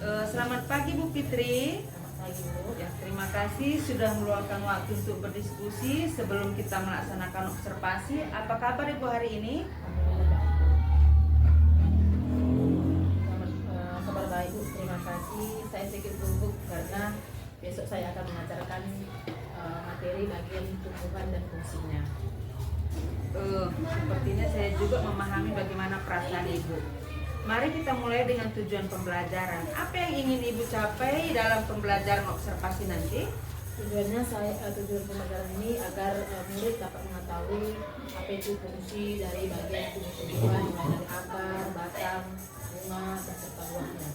Selamat pagi Bu Fitri. Selamat pagi Bu. Ya, terima kasih sudah meluangkan waktu untuk berdiskusi sebelum kita melaksanakan observasi. Apa kabar Ibu hari ini? Kabar baik Bu, terima kasih. Saya sedikit gugup karena besok saya akan mengajarkan materi bagian tumbuhan dan fungsinya. Sepertinya saya juga memahami bagaimana perasaan Ibu. Mari kita mulai dengan tujuan pembelajaran. Apa yang ingin Ibu capai dalam pembelajaran observasi nanti? Tujuan pembelajaran ini agar murid dapat mengetahui apa itu fungsi dari bagian tumbuh-tumbuhan, mulai dari akar, batang, bunga, dan serta buahnya.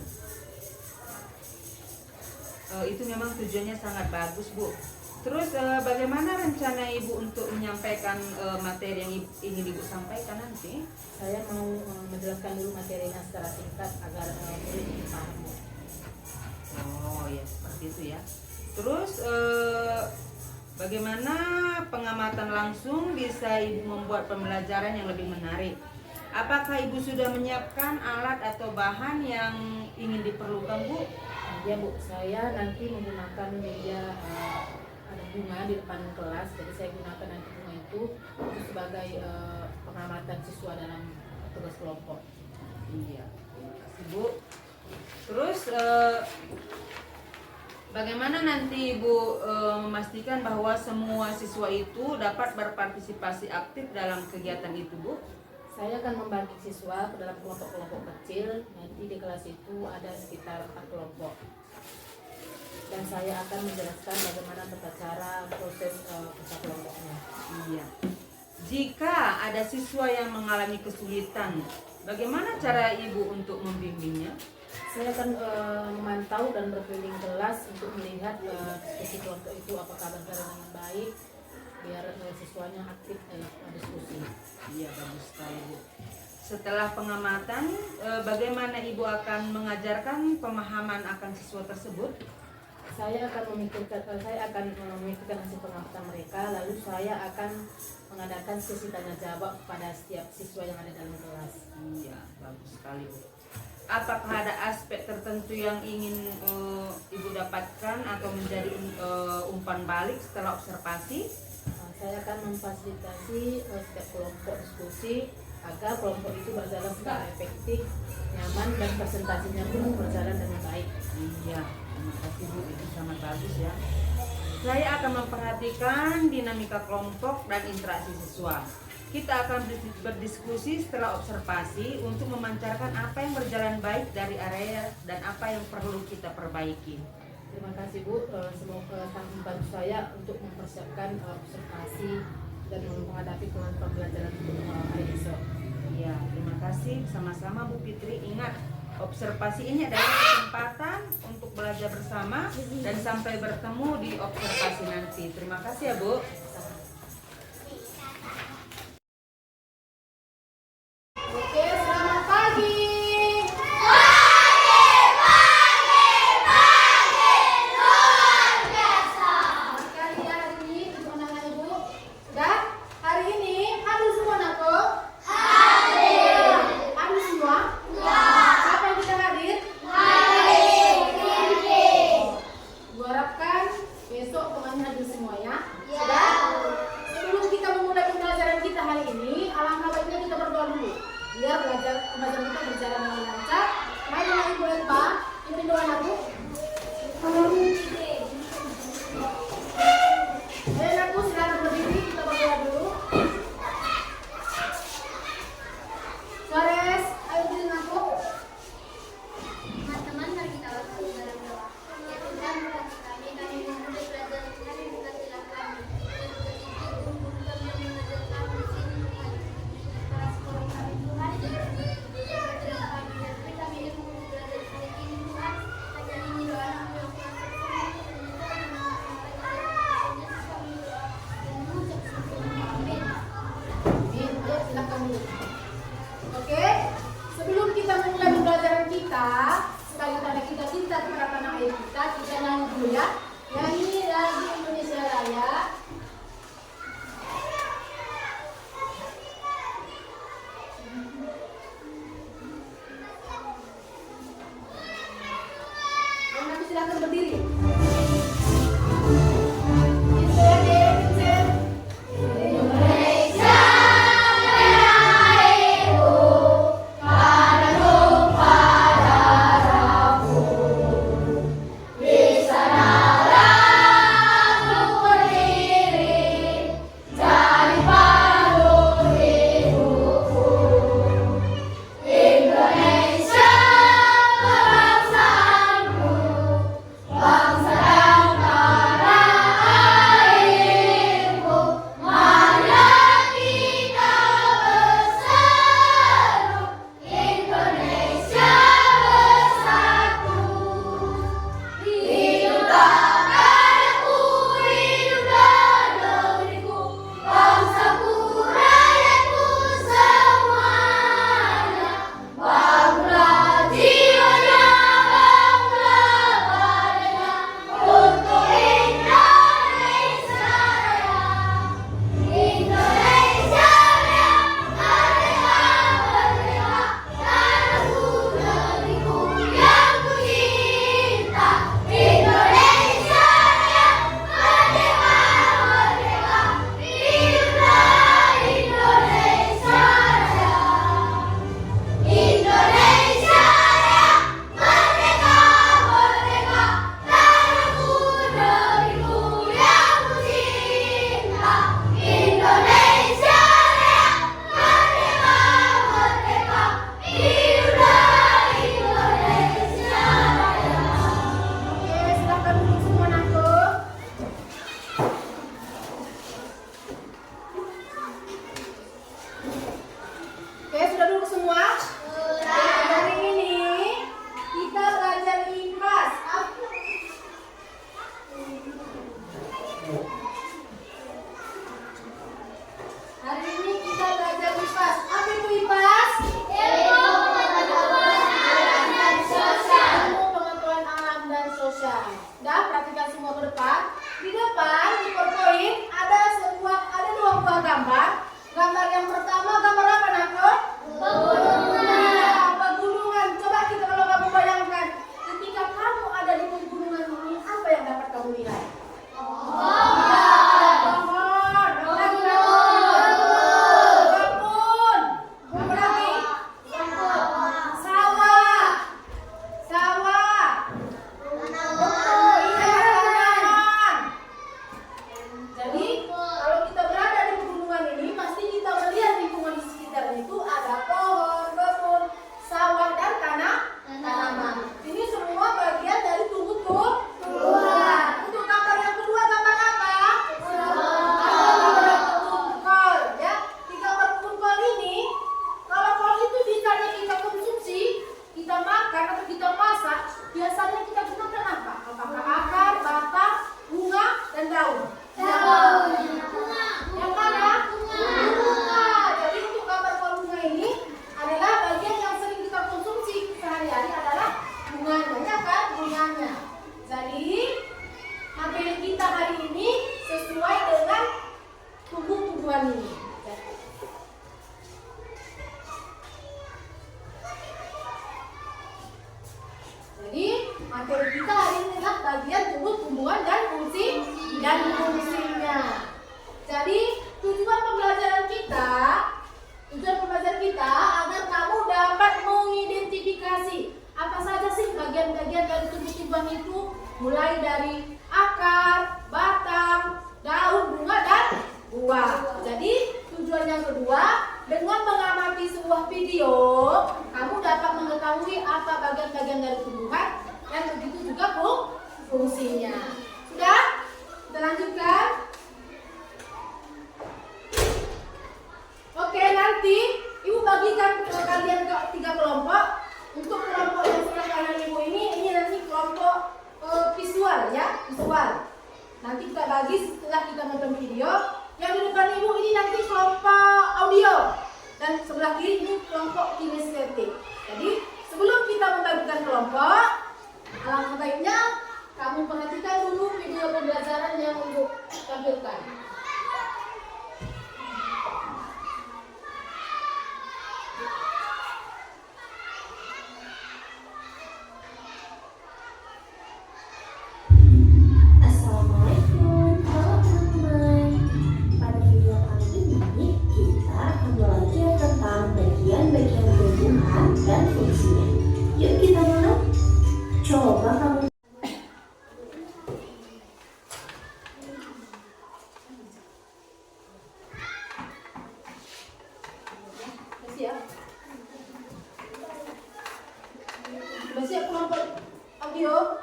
Itu memang tujuannya sangat bagus, Bu. Terus bagaimana rencana Ibu untuk menyampaikan materi yang ingin Ibu sampaikan nanti? Saya mau menjelaskan dulu materinya secara singkat agar murid paham. Oh ya, seperti itu ya. Terus bagaimana pengamatan langsung bisa Ibu membuat pembelajaran yang lebih menarik? Apakah Ibu sudah menyiapkan alat atau bahan yang ingin diperlukan, Bu? Ya Bu, saya nanti menggunakan media ada bunga di depan kelas, jadi saya gunakan nanti bunga itu sebagai pengamatan siswa dalam tugas kelompok. Iya, terima kasih Bu. Terus bagaimana nanti Ibu memastikan bahwa semua siswa itu dapat berpartisipasi aktif dalam kegiatan itu, Bu? Saya akan membagi siswa ke dalam kelompok-kelompok kecil. Nanti di kelas itu ada sekitar 4 kelompok. Dan saya akan menjelaskan bagaimana tata cara proses kerja kelompoknya. Iya. Jika ada siswa yang mengalami kesulitan, bagaimana cara Ibu untuk membimbingnya? Saya akan memantau dan berkeliling kelas untuk melihat diskusi kelompok itu apakah berjalan dengan baik, biar siswanya aktif dalam diskusi. Iya, bagus sekali Bu. Setelah pengamatan, bagaimana Ibu akan mengajarkan pemahaman akan siswa tersebut? Saya akan memikirkan hasil pengamatan mereka, lalu saya akan mengadakan sesi tanya jawab pada setiap siswa yang ada dalam kelas. Iya, bagus sekali Bu. Apakah ada aspek tertentu yang ingin Ibu dapatkan atau menjadi umpan balik setelah observasi? Saya akan memfasilitasi setiap kelompok diskusi agar kelompok itu berjalan secara efektif, nyaman, dan presentasinya pun berjalan dengan baik. Iya, terima kasih Bu, itu sangat bagus ya. Saya akan memperhatikan dinamika kelompok dan interaksi siswa. Kita akan berdiskusi setelah observasi untuk memancarkan apa yang berjalan baik dari area dan apa yang perlu kita perbaiki. Terima kasih Bu, semoga sangat membantu saya untuk mempersiapkan observasi dan menghadapi pembelajaran hari esok. Ya, terima kasih sama-sama Bu Fitri. Ingat, observasi ini adalah kesempatan untuk belajar bersama dan sampai bertemu di observasi nanti. Terima kasih ya Bu. Oke, selamat pagi. Besok pokoknya hadir semuanya. Sudah? silakan berdiri. Vincent. Indonesia airku, karena tumpah darahku. Di sanalah aku berdiri, jadi pandu hidupku. Indonesia bangsaku, bangsa dan tanah airku. Marilah kita berseru, Indonesia bersatu. Hiduplah tanahku, hiduplah negeriku, bangsaku, rakyatku semuanya. Bangunlah jiwanya, bangunlah badannya, untuk Indonesia Raya. Indonesia Raya, merdeka, merdeka, tanahku, negeriku yang kucinta. Indonesia Raya, merdeka, merdeka, hiduplah Indonesia Raya. Indonesia Raya, merdeka, merdeka, tanahku, negeriku yang kucinta. Indonesia Raya, merdeka, merdeka, hiduplah Indonesia Raya. Oke, silakan duduk semua anakku. Oke, sudah duduk semua? Hari ini kita belajar IPAS. Hari ini kita belajar IPAS. Apa itu IPAS? Ilmu pengetahuan alam dan sosial. Dah, perhatikan semua ke depan. Di depan di PowerPoint ada dua buah gambar. Gambar yang pertama gambar apa, Nako? Pegunungan. Coba kita kalau kamu bayangkan, ketika kamu ada di pegunungan ini, apa yang dapat kamu lihat? Pohon. Kebun. Apa lagi? Sawah. Tanaman. Jadi kalau kita berada di pegunungan ini, pasti kita melihat lingkungan di sekitar itu ada pohon, kebun, sawah dan tanaman. Ini semua bagian dari tumbuh-tumbuhan. Untuk gambar yang kedua, gambar apa? Gambar kebun kol, ya. Di gambar kebun kol ini, kalau kol itu bisanya kita konsumsi, kita makan atau kita masak, biasanya kita gunakan apa? Apakah akar, batang, bunga, dan daun? Yang mana? Bunga. Jadi untuk gambar kol bunga ini adalah bagian yang sering kita konsumsi sehari-hari adalah bunganya, ya kan? Bunganya. Jadi materi kita hari ini sesuai dengan tumbuh-tumbuhan ini. Jadi materi kita hari ini adalah bagian tumbuh-tumbuhan dan fungsinya. Jadi tujuan pembelajaran kita agar kamu dapat mengidentifikasi apa saja sih bagian-bagian dari tumbuh-tumbuhan itu, mulai dari akar, batang, daun, bunga, dan buah. Jadi tujuan yang kedua, dengan mengamati sebuah video, kamu dapat mengetahui apa bagian-bagian dari tumbuhan dan begitu juga fungsinya. Sudah? Kita lanjutkan. Oke, nanti Ibu bagikan ke kalian ke 3 kelompok. Untuk kelompok yang sebelah kanan Ibu ini nanti kelompok visual, ya, visual. Nanti kita bagi setelah kita nonton video. Yang di depan Ibu ini nanti kelompok audio dan sebelah kiri ini kelompok kinestetik. Jadi sebelum kita membagikan kelompok, alangkah baiknya kamu perhatikan dulu video pembelajaran yang Ibu tampilkan. audio.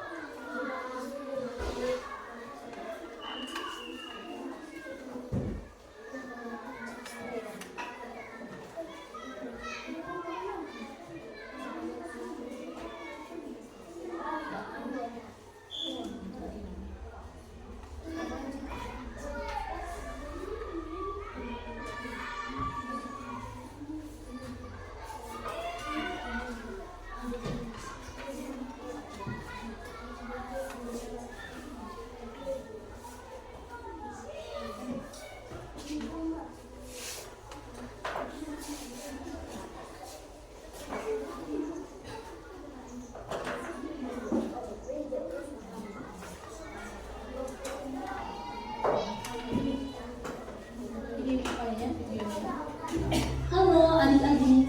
Halo adik-adik,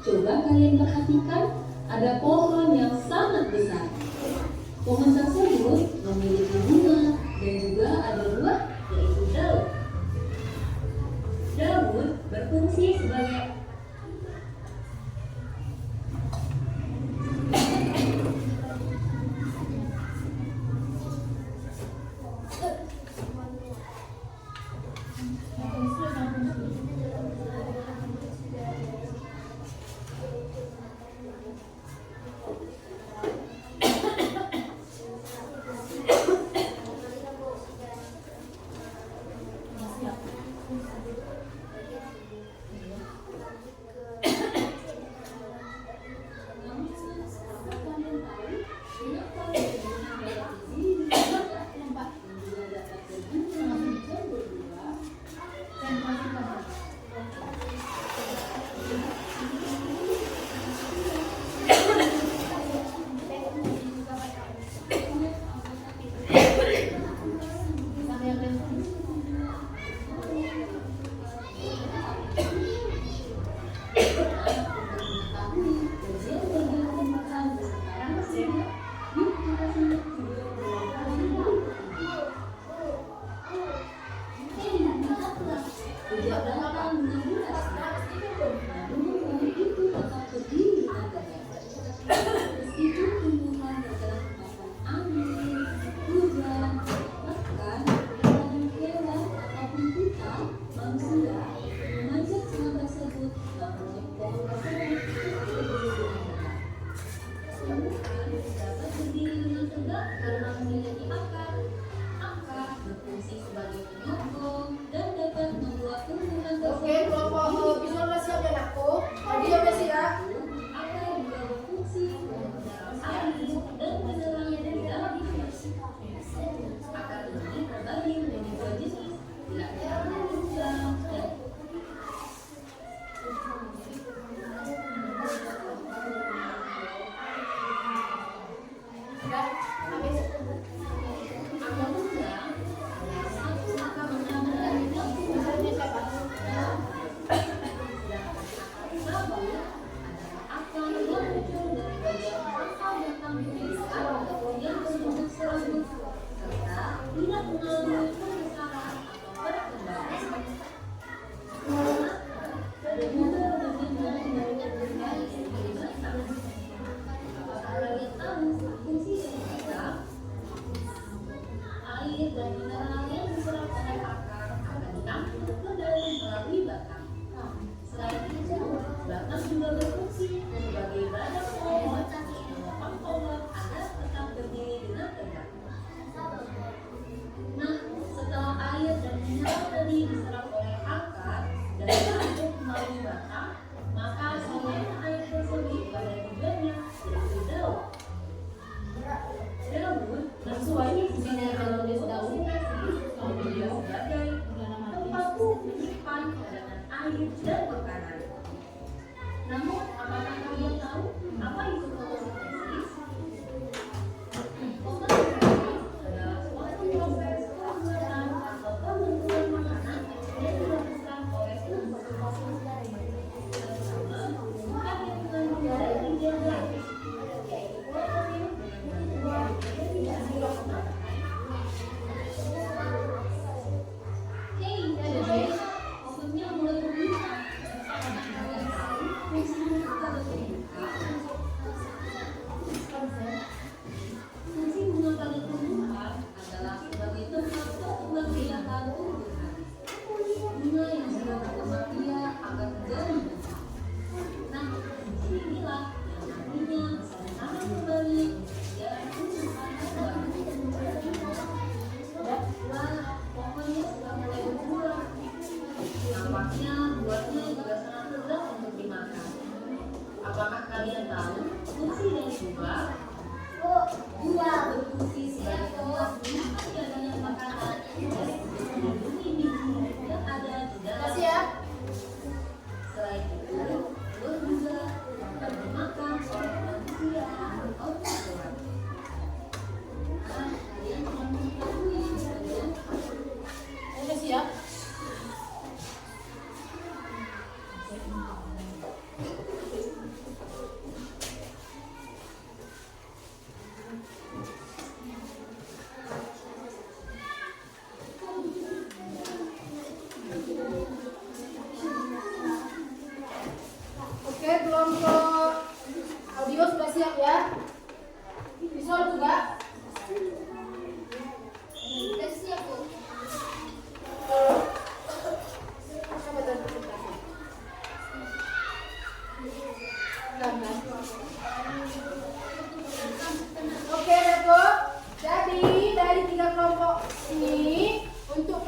coba kalian perhatikan ada pohon yang sangat besar. Pohon tersebut memiliki bunga dan juga ada buah yaitu daun. Daun berfungsi sebagai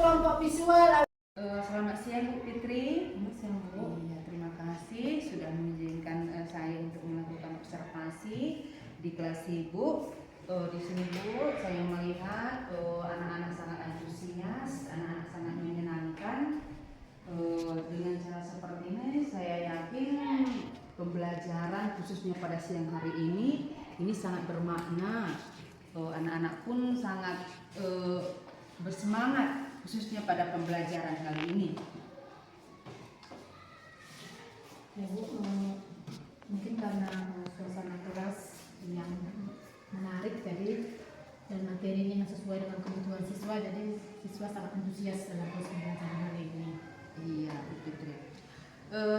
kelompok visual. Selamat siang Bu Fitri. Selamat siang Bu. Iya, terima kasih sudah mengizinkan saya untuk melakukan observasi di kelas Ibu. Di sini Bu, saya melihat anak-anak sangat antusias, anak-anak sangat menyenangkan. Dengan cara seperti ini, saya yakin pembelajaran khususnya pada siang hari ini sangat bermakna. Anak-anak pun sangat bersemangat khususnya pada pembelajaran kali ini. Ya Bu, mungkin karena suasana kelas yang menarik jadi dan materinya yang sesuai dengan kebutuhan siswa, jadi siswa sangat antusias dalam proses pembelajaran hari ini. Iya, Bu Fitri.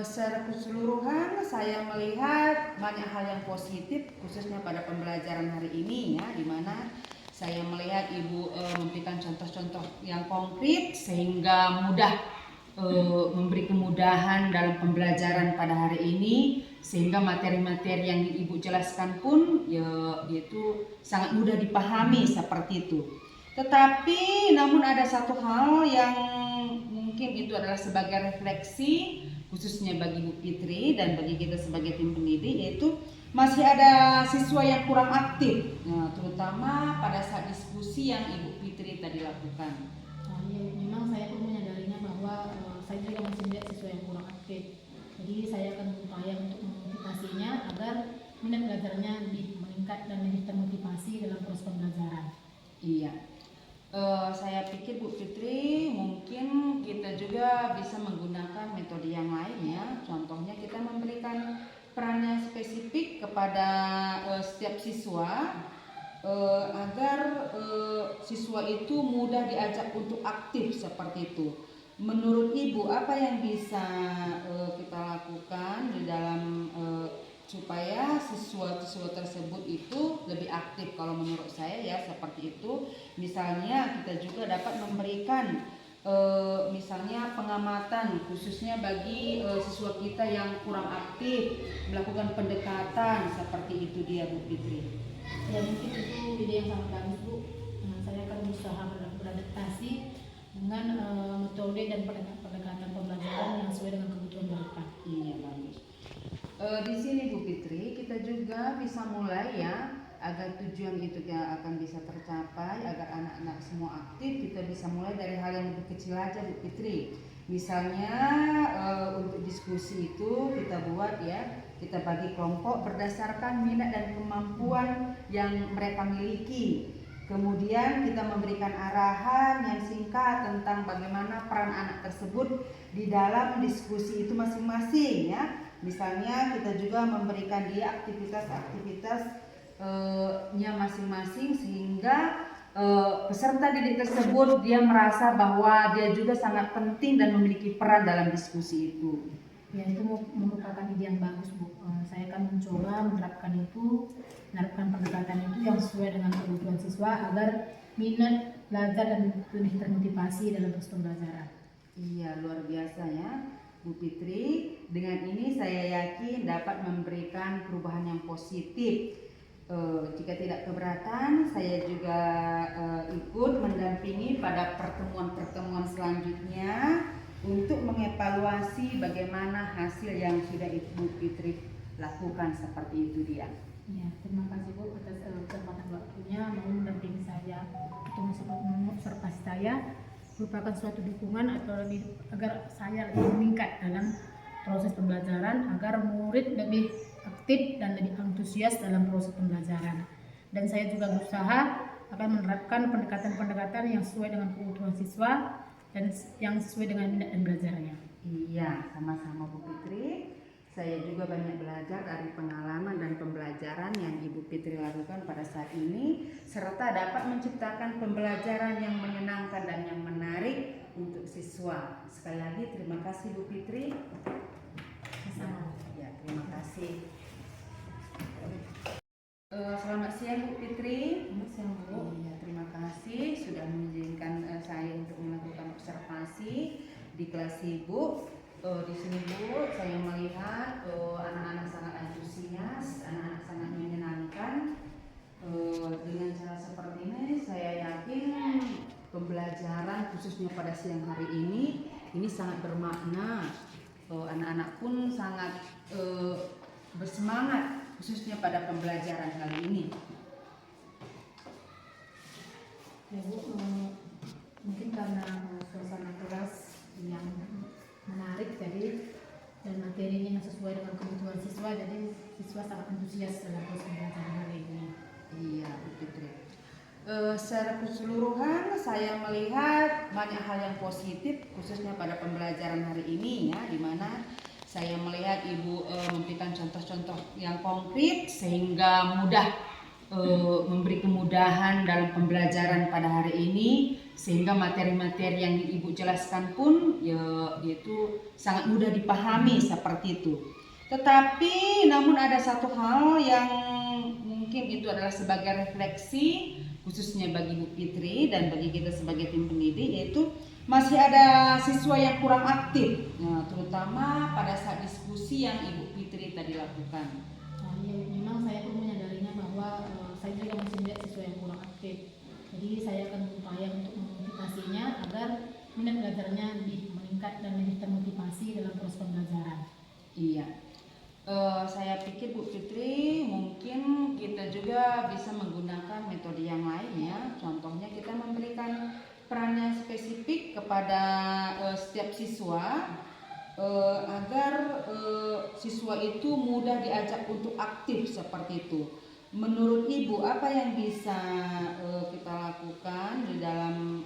Secara keseluruhan saya melihat banyak hal yang positif khususnya pada pembelajaran hari ini ya, di mana saya melihat Ibu memberikan contoh-contoh yang konkret sehingga mudah memberi kemudahan dalam pembelajaran pada hari ini, sehingga materi-materi yang Ibu jelaskan pun yaitu sangat mudah dipahami seperti itu. Tetapi namun ada satu hal yang mungkin itu adalah sebagai refleksi khususnya bagi Bu Fitri dan bagi kita sebagai tim pendidik, yaitu masih ada siswa yang kurang aktif, terutama pada saat diskusi yang Ibu Fitri tadi lakukan. Ya, memang saya pun menyadarinya bahwa saya juga masih melihat siswa yang kurang aktif. Jadi saya akan berupaya untuk memotivasinya agar minat belajarnya lebih meningkat dan lebih termotivasi dalam proses pembelajaran. Iya. Saya pikir Bu Fitri mungkin kita juga bisa menggunakan metode yang lain ya. Contohnya kita memberikan peran yang spesifik kepada setiap siswa agar siswa itu mudah diajak untuk aktif seperti itu. Menurut Ibu apa yang bisa kita lakukan di dalam supaya siswa-siswa tersebut itu lebih aktif? Kalau menurut saya ya seperti itu. Misalnya kita juga dapat memberikan misalnya pengamatan khususnya bagi siswa kita yang kurang aktif, melakukan pendekatan seperti itu dia Bu Fitri. Ya mungkin itu ide yang sangat bagus Bu. Saya akan berusaha beradaptasi dengan metode dan pendekatan pembelajaran yang sesuai dengan kebutuhan mereka. Iya bagus. Di sini Bu Fitri kita juga bisa mulai ya, agar tujuan itu akan bisa tercapai, agar anak-anak semua aktif, kita bisa mulai dari hal yang lebih kecil aja Bu Fitri. Misalnya untuk diskusi itu kita buat ya, kita bagi kelompok berdasarkan minat dan kemampuan yang mereka miliki. Kemudian kita memberikan arahan yang singkat tentang bagaimana peran anak tersebut di dalam diskusi itu masing-masing ya. Misalnya kita juga memberikan dia aktivitas-aktivitasnya masing-masing sehingga peserta didik tersebut dia merasa bahwa dia juga sangat penting dan memiliki peran dalam diskusi itu. Ya itu merupakan ide yang bagus Bu. Saya akan mencoba menerapkan pendekatan itu yang sesuai dengan kebutuhan siswa agar minat belajar dan lebih termotivasi dalam proses pembelajaran. Iya luar biasa ya Bu Fitri. Dengan ini saya yakin dapat memberikan perubahan yang positif. Jika tidak keberatan, saya juga ikut mendampingi pada pertemuan-pertemuan selanjutnya untuk mengevaluasi bagaimana hasil yang sudah Ibu Fitri lakukan seperti itu dia. Ya, terima kasih Bu atas kesempatan waktunya mau mendampingi saya untuk mengobservasi saya, merupakan suatu dukungan agar saya lebih meningkat dalam proses pembelajaran, agar murid lebih aktif dan lebih antusias dalam proses pembelajaran. Dan saya juga berusaha akan menerapkan pendekatan-pendekatan yang sesuai dengan kebutuhan siswa dan yang sesuai dengan minat dan belajarnya. Iya, sama-sama Bu Fitri. Saya juga banyak belajar dari pengalaman dan pembelajaran yang Ibu Fitri lakukan pada saat ini, serta dapat menciptakan pembelajaran yang menyenangkan dan yang menarik untuk siswa. Sekali lagi terima kasih Bu Fitri. Ya, terima kasih. Selamat siang Bu Fitri. Selamat siang Bu. Iya, terima kasih sudah mengizinkan saya untuk melakukan observasi di kelas Ibu. Di sini Bu, saya melihat anak-anak sangat antusias, anak-anak sangat menyenangkan. Dengan cara seperti ini, saya yakin pembelajaran khususnya pada siang hari ini sangat bermakna. Anak-anak pun sangat bersemangat khususnya pada pembelajaran kali ini. Ya Bu, mungkin karena suasana kelas yang menarik jadi dan materinya yang sesuai dengan kebutuhan siswa, jadi siswa sangat antusias dalam proses pembelajaran hari ini. Iya, Bu Fitri. Secara keseluruhan saya melihat banyak hal yang positif khususnya pada pembelajaran hari ini ya, di mana saya melihat Ibu memberikan contoh-contoh yang konkret sehingga mudah memberi kemudahan dalam pembelajaran pada hari ini, sehingga materi-materi yang Ibu jelaskan pun yaitu sangat mudah dipahami seperti itu. Tetapi namun ada satu hal yang mungkin itu adalah sebagai refleksi khususnya bagi Bu Fitri dan bagi kita sebagai tim pendidik, yaitu masih ada siswa yang kurang aktif, terutama pada saat diskusi yang Ibu Fitri tadi lakukan. Nah, ya, memang saya pun menyadarinya bahwa saya juga masih melihat siswa yang kurang aktif. Jadi saya akan berupaya untuk memotivasinya agar minat belajarnya lebih meningkat dan lebih termotivasi dalam proses pembelajaran. Iya. Saya pikir Bu Fitri mungkin kita juga bisa menggunakan metode yang lain ya. Contohnya kita memberikan peran yang spesifik kepada setiap siswa agar siswa itu mudah diajak untuk aktif seperti itu. Menurut Ibu apa yang bisa kita lakukan di dalam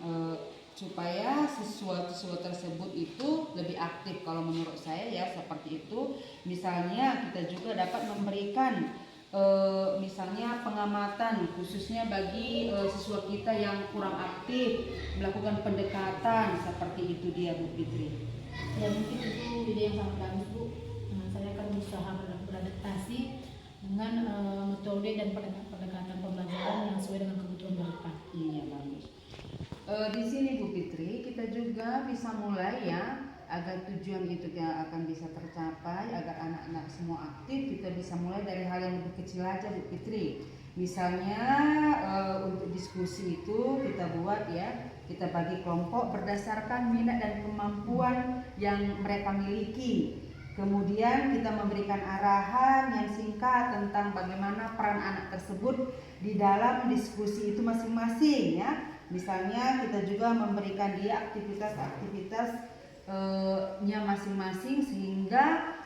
supaya siswa-siswa tersebut itu lebih aktif? Kalau menurut saya ya seperti itu. Misalnya kita juga dapat memberikan misalnya pengamatan khususnya bagi siswa kita yang kurang aktif, melakukan pendekatan seperti itu dia Bu Fitri. Ya mungkin itu ide yang sangat bagus Bu. Saya akan berusaha beradaptasi dengan metode dan pendekatan pembelajaran yang sesuai dengan kebutuhan mereka. Iya bagus. Di sini Bu Fitri kita juga bisa mulai ya, agar tujuan itu akan bisa tercapai, agar anak-anak semua aktif, kita bisa mulai dari hal yang lebih kecil aja Bu Fitri. Misalnya untuk diskusi itu kita buat ya, kita bagi kelompok berdasarkan minat dan kemampuan yang mereka miliki. Kemudian kita memberikan arahan yang singkat tentang bagaimana peran anak tersebut di dalam diskusi itu masing-masing ya. Misalnya kita juga memberikan dia aktivitas-aktivitas nya masing-masing sehingga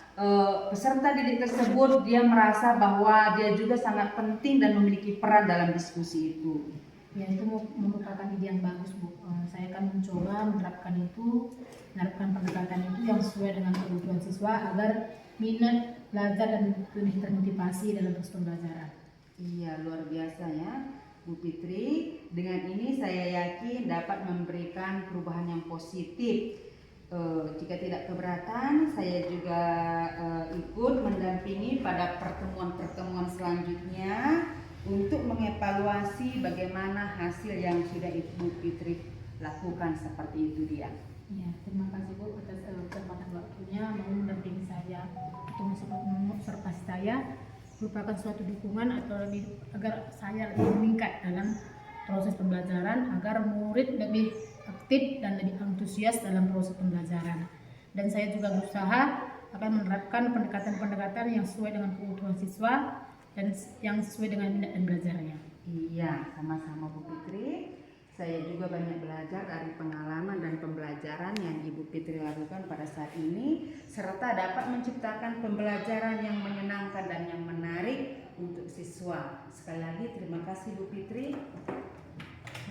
peserta didik tersebut dia merasa bahwa dia juga sangat penting dan memiliki peran dalam diskusi itu. Ya itu merupakan ide yang bagus Bu. Saya akan mencoba menerapkan pendekatan itu yang sesuai dengan kebutuhan siswa agar minat belajar dan lebih termotivasi dalam proses pembelajaran. Iya luar biasa ya Bu Fitri. Dengan ini saya yakin dapat memberikan perubahan yang positif. Jika tidak keberatan, saya juga ikut mendampingi pada pertemuan-pertemuan selanjutnya untuk mengevaluasi bagaimana hasil yang sudah Ibu Fitri lakukan seperti itu dia. Ya, terima kasih Bu atas kesempatan waktunya mau mendampingi saya untuk mengobservasi saya, merupakan suatu dukungan atau lebih agar saya lebih meningkat dalam proses pembelajaran, agar murid lebih aktif dan lebih antusias dalam proses pembelajaran. Dan saya juga berusaha akan menerapkan pendekatan-pendekatan yang sesuai dengan kebutuhan siswa dan yang sesuai dengan minat dan belajarnya. Iya, sama-sama Bu Fitri. Saya juga banyak belajar dari pengalaman dan pembelajaran yang Ibu Fitri lakukan pada saat ini, serta dapat menciptakan pembelajaran yang menyenangkan dan yang menarik untuk siswa. Sekali lagi terima kasih Bu Fitri.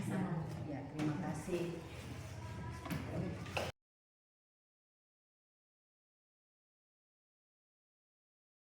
Sama. Ya, terima kasih.